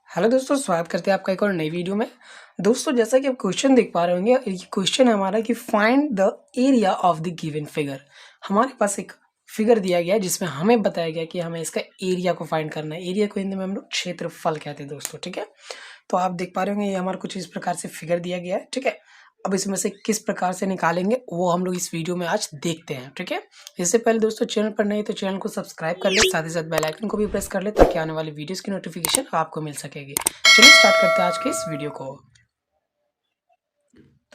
Hello दोस्तों, स्वागत करते हैं आपका एक और नई वीडियो में। दोस्तों, जैसा कि आप क्वेश्चन देख पा रहे होंगे, ये क्वेश्चन है हमारा कि find the area of the given figure. हमारे पास एक फिगर दिया गया है जिसमें हमें बताया गया कि हमें इसका एरिया को फाइंड करना है। एरिया को हिंदी में हम लोग क्षेत्रफल कहते हैं दोस्तों, ठीक है। तो आप देख पा रहे होंगे ये हमारा कुछ इस प्रकार से फिगर दिया गया है, ठीक है। अब इसमें से किस प्रकार से निकालेंगे वो हम लोग इस वीडियो में आज देखते हैं, ठीक है। इससे पहले दोस्तों, चैनल पर नहीं तो चैनल को सब्सक्राइब कर ले, साथ ही साथ बेल आइकन को भी प्रेस कर ले ताकि आने वाली वीडियोस की नोटिफिकेशन आपको मिल सकेगी। चलिए स्टार्ट करते हैं आज के इस वीडियो को।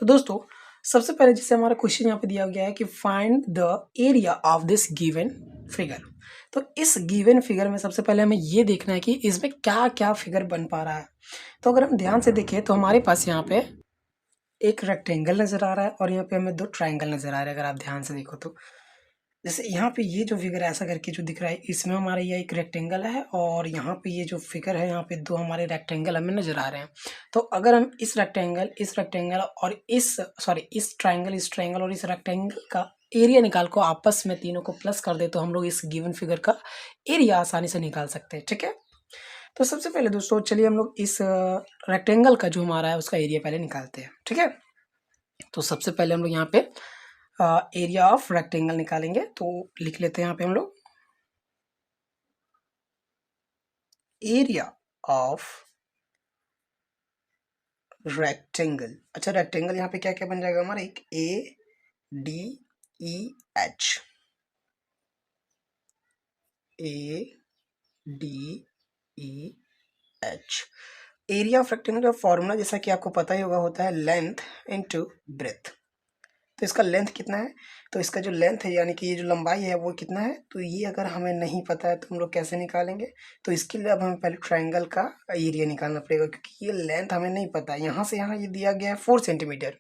तो दोस्तों, सबसे पहले जैसे हमारा क्वेश्चन यहाँ पे दिया गया है कि find the area of this given figure. तो इस गिवन फिगर में सबसे पहले हमें ये देखना है कि इसमें क्या क्या फिगर बन पा रहा है। तो अगर हम ध्यान से देखें तो हमारे पास यहाँ पे एक रेक्टेंगल नजर आ रहा है और यहाँ पे हमें दो ट्राइंगल नजर आ रहे हैं। अगर आप ध्यान से देखो तो जैसे यहाँ पे ये जो फिगर ऐसा करके जो दिख रहा है, इसमें हमारा ये एक रेक्टेंगल है और यहाँ पे ये जो फिगर है, यहाँ पे दो हमारे रेक्टेंगल हमें नजर आ रहे हैं। तो अगर हम इस रेक्टेंगल और इस ट्राइंगल और इस रेक्टेंगल का एरिया निकाल को आपस में तीनों को प्लस कर दे तो हम लोग इस गिवन फिगर का एरिया आसानी से निकाल सकते हैं, ठीक है। तो सबसे पहले दोस्तों, चलिए हम लोग इस रेक्टेंगल का जो हमारा है उसका एरिया पहले निकालते हैं, ठीक है। तो सबसे पहले हम लोग यहाँ पे एरिया ऑफ रेक्टेंगल निकालेंगे। तो लिख लेते हैं यहाँ पे हम लोग एरिया ऑफ रेक्टेंगल। अच्छा, रेक्टेंगल यहाँ पे क्या क्या बन जाएगा हमारा, एक A D E H, A D E H. Area of rectangle का फॉर्मूला जैसा कि आपको पता ही होगा, होता है लेंथ इनटू ब्रेथ। तो इसका लेंथ कितना है, तो इसका जो लेंथ है यानी कि ये जो लंबाई है वो कितना है, तो ये अगर हमें नहीं पता है तो हम लोग कैसे निकालेंगे। तो इसके लिए अब हमें पहले ट्राइंगल का एरिया निकालना पड़ेगा, क्योंकि ये लेंथ हमें नहीं पता है। यहाँ से यहाँ ये दिया गया है 4 सेंटीमीटर,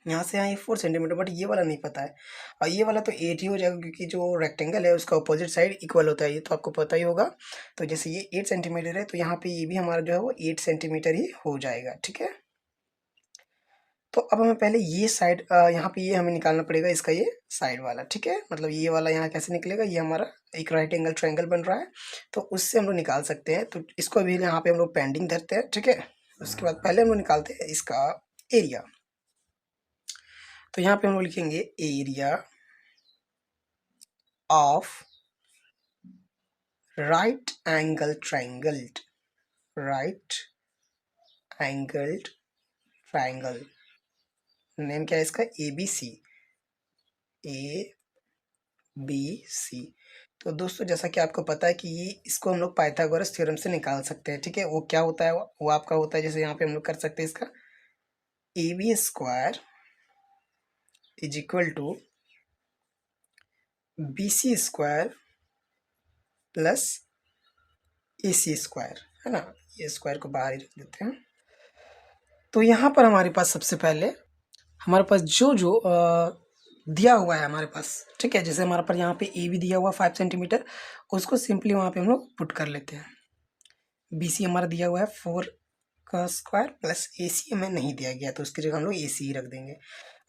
यहाँ से यहाँ ये 4 सेंटीमीटर, बट ये वाला नहीं पता है। और ये वाला तो 8 ही हो जाएगा, क्योंकि जो रेक्टेंगल है उसका अपोजिट साइड इक्वल होता है, ये तो आपको पता ही होगा। तो जैसे ये 8 सेंटीमीटर है तो यहाँ पे ये भी हमारा जो है वो 8 सेंटीमीटर ही हो जाएगा, ठीक है। तो अब हमें पहले ये साइड, यहाँ पे ये हमें निकालना पड़ेगा, इसका ये साइड वाला, ठीक है। मतलब ये वाला यहाँ कैसे निकलेगा, ये हमारा एक राइट एंगल ट्रायंगल बन रहा है, तो उससे हम लोग निकाल सकते हैं। तो इसको अभी यहाँ पे हम लोग पेंडिंग धरते हैं, ठीक है। उसके बाद पहले हम लोग निकालते हैं इसका एरिया। तो यहाँ पे हम लोग लिखेंगे area of right angle triangle, right angled triangle. Name क्या है इसका, A B C, A B सी। तो दोस्तों, जैसा कि आपको पता है कि ये इसको हम लोग पाइथागोरस थ्योरम से निकाल सकते हैं, ठीक है। वो क्या होता है, वो आपका होता है, जैसे यहाँ पे हम लोग कर सकते हैं इसका A B square is equal to B C square plus A C square, है ना। ये स्क्वायर को बाहर ही रख देते हैं। तो यहाँ पर हमारे पास सबसे पहले हमारे पास जो जो दिया हुआ है हमारे पास, ठीक है। जैसे हमारे पास यहाँ पे ए भी दिया हुआ 5 सेंटीमीटर, उसको सिंपली वहाँ पे हम लोग पुट कर लेते हैं। बी सी हमारा दिया हुआ है 4 का स्क्वायर प्लस ए सी हमें नहीं दिया गया, तो उसकी जगह हम लोग ए सी ही रख देंगे।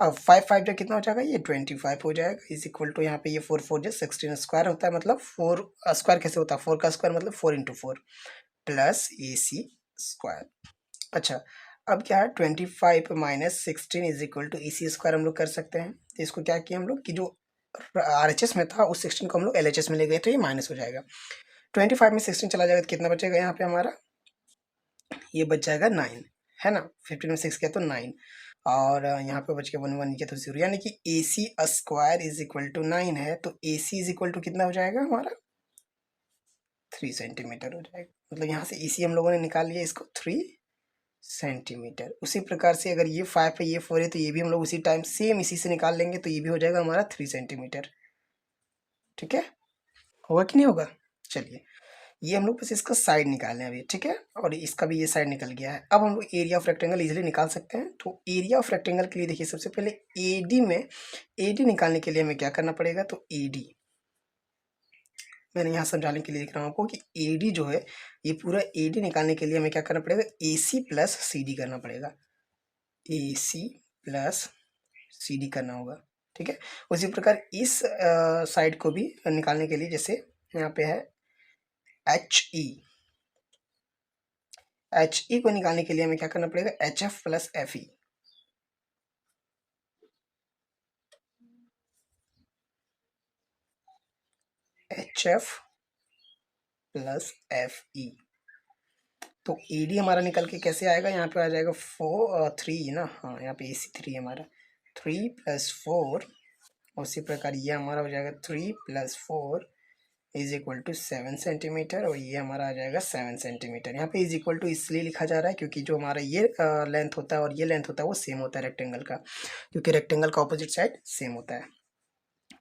अब 5 जो कितना हो जाएगा, ये 25 हो जाएगा, इज इक्वल टू यहाँ पे ये 4 जो 16 स्क्वायर होता है, मतलब 4 स्क्वायर कैसे होता है, 4 का स्क्वायर मतलब 4 into 4 plus A C square. अच्छा, अब क्या है, 25 minus 16 is equal to A C square हम लोग कर सकते हैं। तो इसको क्या किया हम लोग कि जो आर एच एस में था उस 16 को हम लोग एल एच एस में ले गए, तो ये माइनस हो जाएगा। 25 में 16 चला जाएगा तो कितना बचेगा यहाँ पे हमारा, ये बच जाएगा 9, है ना। 15 में 6 किया तो 9, और यहाँ पे बच गया 1 1 किया तो 0, यानी कि ए C square is equal to 9 है। तो ए सी इज इक्वल टू कितना हो जाएगा हमारा, 3 सेंटीमीटर हो जाएगा। मतलब यहाँ से ए सी हम लोगों ने निकाल लिया इसको 3 सेंटीमीटर। उसी प्रकार से अगर ये 5 है ये 4 है तो ये भी हम लोग उसी टाइम सेम इसी से निकाल लेंगे, तो ये भी हो जाएगा हमारा 3 सेंटीमीटर, ठीक है। होगा कि नहीं होगा, चलिए ये हम लोग बस इसका साइड निकालें अभी, ठीक है। और इसका भी ये साइड निकल गया है। अब हम लोग एरिया ऑफ रेक्टेंगल इजीली निकाल सकते हैं। तो एरिया ऑफ रेक्टेंगल के लिए देखिए, सबसे पहले एडी में, एडी निकालने के लिए हमें क्या करना पड़ेगा, तो एडी मैंने यहाँ समझाने के लिए लिख रहा हूँ आपको कि एडी जो है, ये पूरा एडी निकालने के लिए हमें क्या करना पड़ेगा, ए सी प्लस सी डी करना पड़ेगा, ए सी प्लस सी डी करना होगा, ठीक है। उसी प्रकार इस साइड को भी निकालने के लिए, जैसे यहाँ पे है एच ई, एच ई को निकालने के लिए हमें क्या करना पड़ेगा, H F plus F E. H F plus F E. तो ए डी हमारा निकल के कैसे आएगा, यहाँ पे आ जाएगा 3 ना, हाँ यहाँ पे ए सी 3 हमारा, 3 + 4। उसी प्रकार ये हमारा हो जाएगा 3 + 4 = 7 सेंटीमीटर, और ये हमारा आ जाएगा 7 सेंटीमीटर। यहाँ पे इज इक्वल टू इसलिए लिखा जा रहा है क्योंकि जो हमारा ये लेंथ होता है और ये लेंथ होता है वो सेम होता है रेक्टेंगल का, क्योंकि रेक्टेंगल का ऑपोजिट साइड सेम होता है।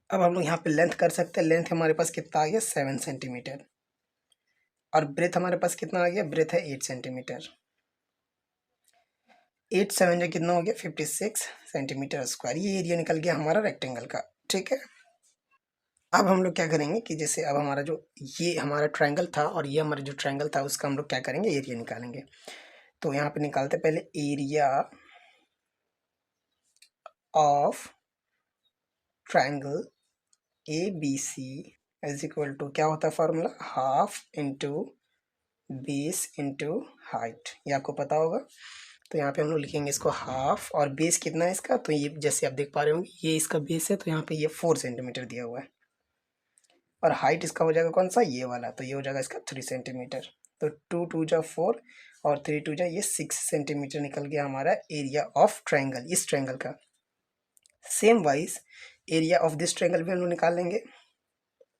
अब हम लोग यहाँ पे लेंथ कर सकते हैं, लेंथ हमारे पास कितना आ गया, 7 सेंटीमीटर, और ब्रेथ हमारे पास कितना आ गया, ब्रेथ है 8 सेंटीमीटर। 8 7 जो कितना हो गया, 56 सेंटीमीटर स्क्वायर। ये एरिया निकल गया हमारा रेक्टेंगल का, ठीक है। अब हम लोग क्या करेंगे कि जैसे अब हमारा जो ये हमारा ट्रायंगल था और ये हमारा जो ट्रायंगल था उसका हम लोग क्या करेंगे, एरिया निकालेंगे। तो यहाँ पे निकालते पहले area of triangle A B C is equal to, क्या होता है formula, half into base into height, ये आपको पता होगा। तो यहाँ पे हम लोग लिखेंगे इसको हाफ, और बेस कितना है इसका, तो ये जैसे आप देख पा रहे होंगे ये इसका बेस है, तो यहाँ पे ये 4 सेंटीमीटर दिया हुआ है, और हाइट इसका हो जाएगा कौन सा, ये वाला, तो ये हो जाएगा इसका 3 सेंटीमीटर। तो 2 2 जा 4 और 3 2 जा ये 6 सेंटीमीटर निकल गया हमारा एरिया ऑफ ट्रायंगल, इस ट्रायंगल का। Same wise area of this triangle भी हम लोग निकाल लेंगे।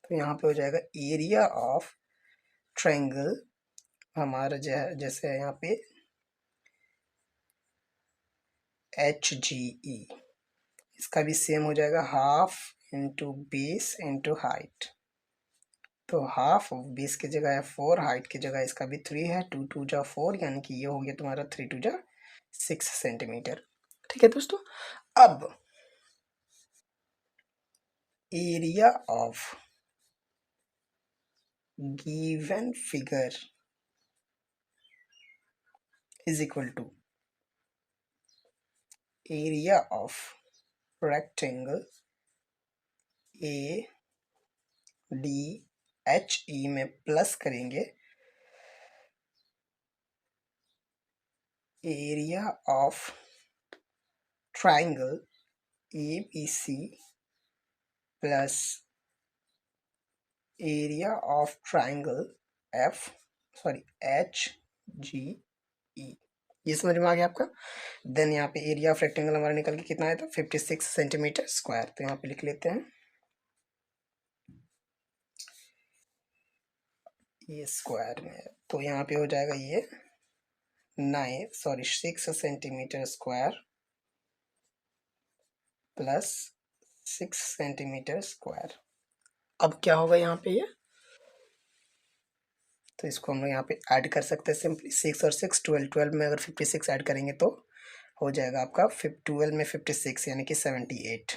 तो यहाँ पे हो जाएगा एरिया ऑफ ट्रायंगल हमारा जैसे है यहाँ पे एच जी ई, इसका भी सेम हो जाएगा half into base into height. तो हाफ बेस की जगह है 4, हाइट की जगह इसका भी 3 है, 2 2 जा 4, यानी कि ये हो गया तुम्हारा 3 2 जा 6 सेंटीमीटर। ठीक है दोस्तों, अब area of given figure is equal to area of rectangle A D H E में प्लस करेंगे area of triangle A B C plus area of triangle H G E. ये समझ में आ गया आपका। देन यहाँ पे एरिया ऑफ रेक्टेंगल हमारा निकल के कितना आया था, 56 सेंटीमीटर स्क्वायर। तो यहाँ पे लिख लेते हैं ये स्क्वायर में, तो यहाँ पे हो जाएगा ये 6 centimetre square plus 6 centimetre square. अब क्या होगा यहाँ पे ये, तो इसको हम लोग यहाँ पे ऐड कर सकते हैं सिंपली, 6 और 6 12, 12 में अगर 56 ऐड करेंगे तो हो जाएगा आपका 12 में 56 यानी कि 78।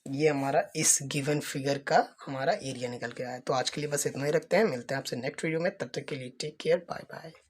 ये हमारा इस गिवन फिगर का हमारा एरिया निकल के आया है। तो आज के लिए बस इतना ही रखते हैं, मिलते हैं आपसे नेक्स्ट वीडियो में, तब तक के लिए टेक केयर, बाय बाय।